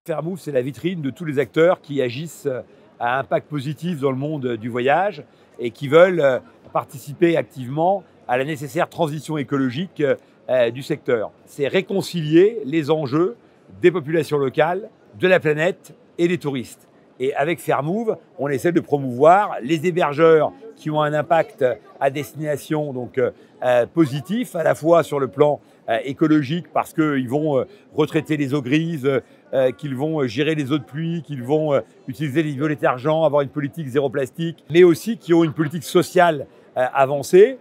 Fairmove, c'est la vitrine de tous les acteurs qui agissent à impact positif dans le monde du voyage et qui veulent participer activement à la nécessaire transition écologique du secteur. C'est réconcilier les enjeux des populations locales, de la planète et des touristes. Et avec Fairmove, on essaie de promouvoir les hébergeurs qui ont un impact à destination positif, à la fois sur le plan écologique parce qu'ils vont retraiter les eaux grises, qu'ils vont gérer les eaux de pluie, qu'ils vont utiliser les biodétergents, avoir une politique zéro plastique, mais aussi qui ont une politique sociale avancée,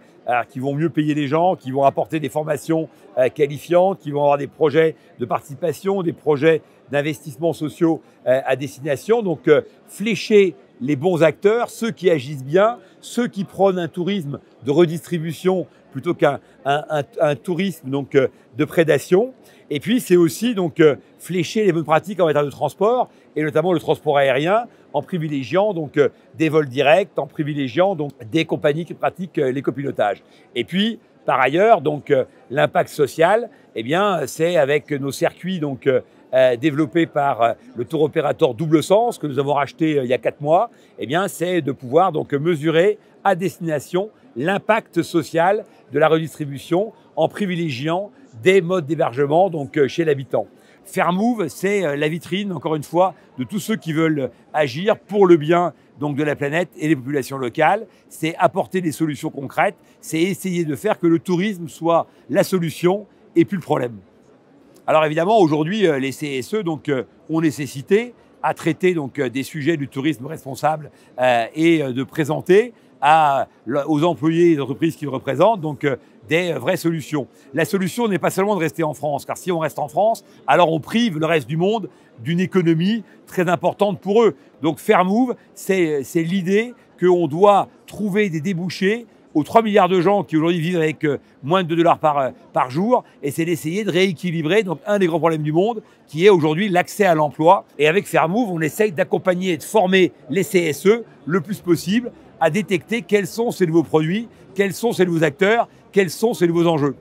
qui vont mieux payer les gens, qui vont apporter des formations qualifiantes, qui vont avoir des projets de participation, des projets d'investissements sociaux à destination. Donc flécher les bons acteurs, ceux qui agissent bien, ceux qui prônent un tourisme de redistribution plutôt qu'un tourisme de prédation. Et puis c'est aussi flécher les bonnes pratiques en matière de transport, et notamment le transport aérien, en privilégiant des vols directs, en privilégiant des compagnies qui pratiquent l'écopilotage. Et puis par ailleurs, l'impact social, c'est avec nos circuits développés par le tour opérateur Double Sens que nous avons racheté il y a 4 mois, c'est de pouvoir mesurer à destination l'impact social de la redistribution en privilégiant des modes d'hébergement chez l'habitant. Fairmove, c'est la vitrine, encore une fois, de tous ceux qui veulent agir pour le bien de la planète et des populations locales. C'est apporter des solutions concrètes, c'est essayer de faire que le tourisme soit la solution et plus le problème. Alors évidemment, aujourd'hui, les CSE ont nécessité à traiter des sujets du tourisme responsable et de présenter aux employés des entreprises qu'ils représentent des vraies solutions. La solution n'est pas seulement de rester en France, car si on reste en France, alors on prive le reste du monde d'une économie très importante pour eux. Donc Fairmove, c'est l'idée qu'on doit trouver des débouchés aux 3 milliards de gens qui aujourd'hui vivent avec moins de $2 par jour, et c'est d'essayer de rééquilibrer un des grands problèmes du monde, qui est aujourd'hui l'accès à l'emploi. Et avec Fairmove, on essaye d'accompagner et de former les CSE le plus possible à détecter quels sont ces nouveaux produits, quels sont ces nouveaux acteurs, quels sont ces nouveaux enjeux.